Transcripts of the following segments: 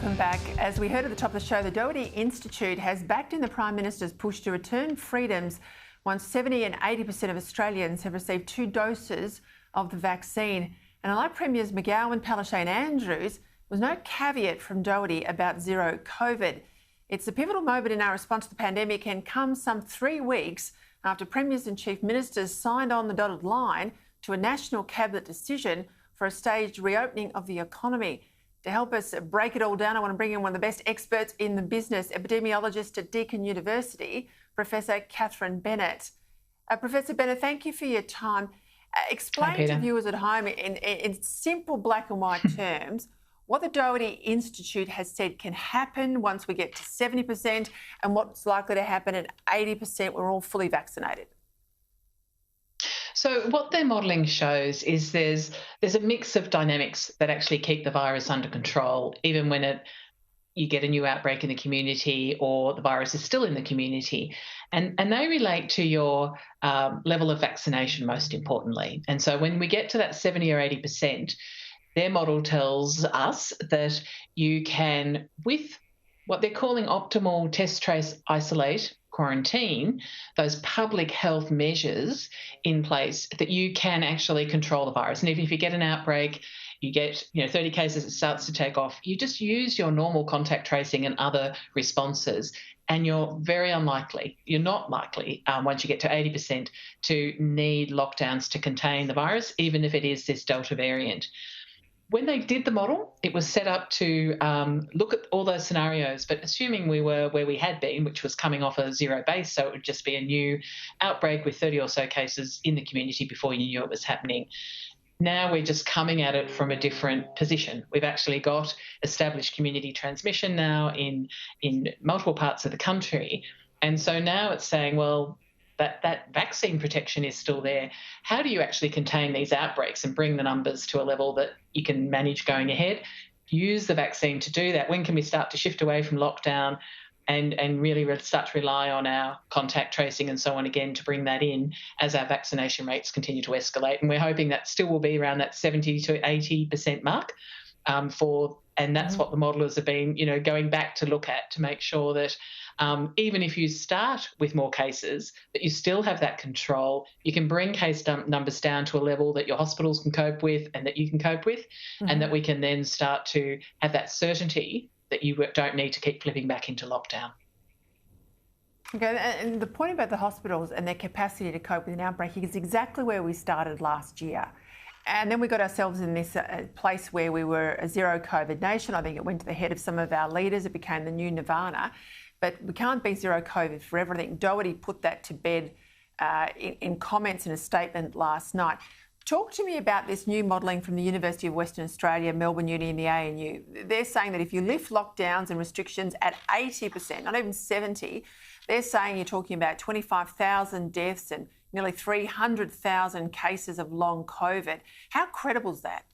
Welcome back. As we heard at the top of the show, the Doherty Institute has backed in the Prime Minister's push to return freedoms once 70 and 80% of Australians have received 2 doses of the vaccine. And unlike Premiers McGowan, Palaszczuk and Andrews, there was no caveat from Doherty about zero COVID. It's a pivotal moment in our response to the pandemic and comes some 3 weeks after Premiers and Chief Ministers signed on the dotted line to a national cabinet decision for a staged reopening of the economy. To help us break it all down, I want to bring in one of the best experts in the business, epidemiologist at Deakin University, Professor Catherine Bennett. Professor Bennett, thank you for your time. Explain to viewers at home in simple black and white terms what the Doherty Institute has said can happen once we get to 70% and what's likely to happen at 80% we're all fully vaccinated. So what their modelling shows is there's a mix of dynamics that actually keep the virus under control, even when you get a new outbreak in the community or the virus is still in the community. And they relate to your level of vaccination, most importantly. And so when we get to that 70 or 80%, their model tells us that you can, with what they're calling optimal test, trace, isolate, quarantine, those public health measures in place, that you can actually control the virus. And even if you get an outbreak, you get 30 cases, it starts to take off, you just use your normal contact tracing and other responses, and you're not likely, once you get to 80%, to need lockdowns to contain the virus, even if it is this Delta variant. When they did the model, it was set up to look at all those scenarios, but assuming we were where we had been, which was coming off a zero base, so it would just be a new outbreak with 30 or so cases in the community before you knew it was happening. Now we're just coming at it from a different position. We've actually got established community transmission now in multiple parts of the country. And so now it's saying, well, that vaccine protection is still there. How do you actually contain these outbreaks and bring the numbers to a level that you can manage going ahead? Use the vaccine to do that. When can we start to shift away from lockdown and really start to rely on our contact tracing and so on again to bring that in as our vaccination rates continue to escalate? And we're hoping that still will be around that 70 to 80% mark and that's what the modelers have been, going back to look at to make sure that even if you start with more cases, that you still have that control. You can bring case numbers down to a level that your hospitals can cope with and that you can cope with, and that we can then start to have that certainty that you don't need to keep flipping back into lockdown. Okay, and the point about the hospitals and their capacity to cope with an outbreak is exactly where we started last year. And then we got ourselves in this place where we were a zero COVID nation. I think it went to the head of some of our leaders. It became the new nirvana. But we can't be zero COVID forever. I think Doherty put that to bed in comments in a statement last night. Talk to me about this new modelling from the University of Western Australia, Melbourne Uni and the ANU. They're saying that if you lift lockdowns and restrictions at 80%, not even 70%, they're saying you're talking about 25,000 deaths and nearly 300,000 cases of long COVID. How credible is that?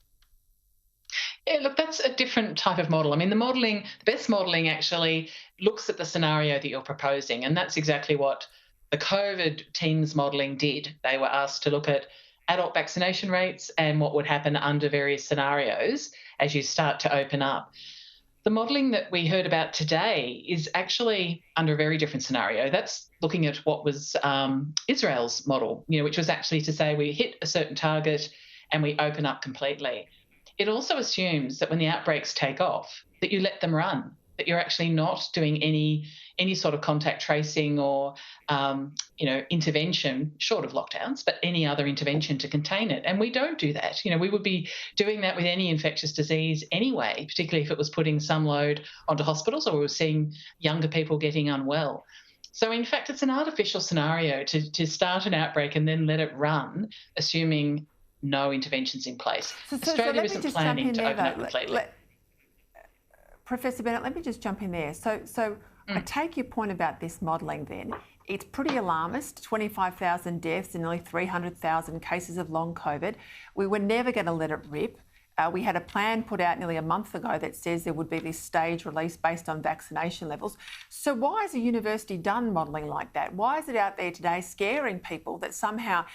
Yeah, look, that's a different type of model. I mean, the best modelling actually looks at the scenario that you're proposing, and that's exactly what the COVID team's modelling did. They were asked to look at adult vaccination rates and what would happen under various scenarios as you start to open up. The modelling that we heard about today is actually under a very different scenario. That's looking at what was Israel's model, which was actually to say we hit a certain target and we open up completely. It also assumes that when the outbreaks take off, that you let them run, that you're actually not doing any sort of contact tracing or, intervention, short of lockdowns, but any other intervention to contain it. And we don't do that. We would be doing that with any infectious disease anyway, particularly if it was putting some load onto hospitals or we were seeing younger people getting unwell. So, in fact, it's an artificial scenario to start an outbreak and then let it run, assuming no interventions in place. Australia isn't planning to open up completely. Professor Bennett, let me just jump in there. So I take your point about this modelling then. It's pretty alarmist, 25,000 deaths and nearly 300,000 cases of long COVID. We were never going to let it rip. We had a plan put out nearly a month ago that says there would be this stage release based on vaccination levels. So why has the university done modelling like that? Why is it out there today scaring people that somehow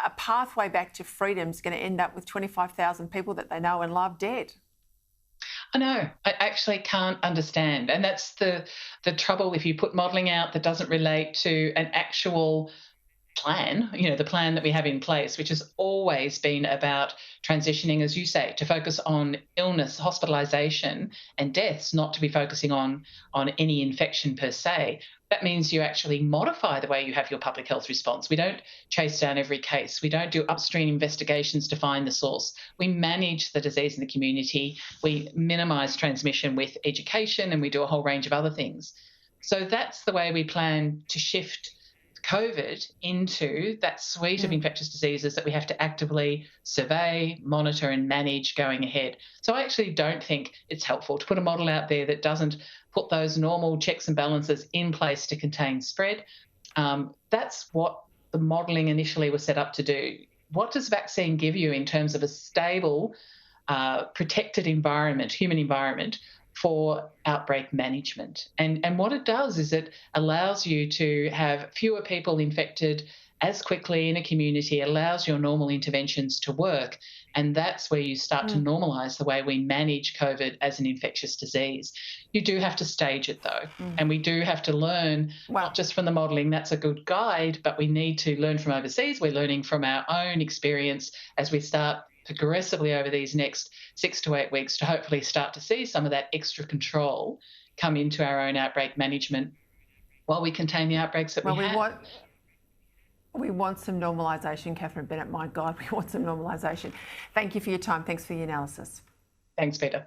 a pathway back to freedom is going to end up with 25,000 people that they know and love dead? I know. I actually can't understand. And that's the trouble if you put modelling out that doesn't relate to an actual plan, the plan that we have in place, which has always been about transitioning, as you say, to focus on illness, hospitalisation, and deaths, not to be focusing on any infection per se. That means you actually modify the way you have your public health response. We don't chase down every case. We don't do upstream investigations to find the source. We manage the disease in the community. We minimise transmission with education, and we do a whole range of other things. So that's the way we plan to shift COVID into that suite of infectious diseases that we have to actively survey, monitor, and manage going ahead. So I actually don't think it's helpful to put a model out there that doesn't put those normal checks and balances in place to contain spread. That's what the modelling initially was set up to do. What does vaccine give you in terms of a stable, protected environment, human environment, for outbreak management? And what it does is it allows you to have fewer people infected as quickly in a community, allows your normal interventions to work. And that's where you start to normalise the way we manage COVID as an infectious disease. You do have to stage it though. And we do have to learn, not just from the modelling, that's a good guide, but we need to learn from overseas. We're learning from our own experience as we start progressively over these next 6 to 8 weeks to hopefully start to see some of that extra control come into our own outbreak management while we contain the outbreaks that we have. We want some normalisation, Catherine Bennett. My God, we want some normalisation. Thank you for your time. Thanks for your analysis. Thanks, Peta.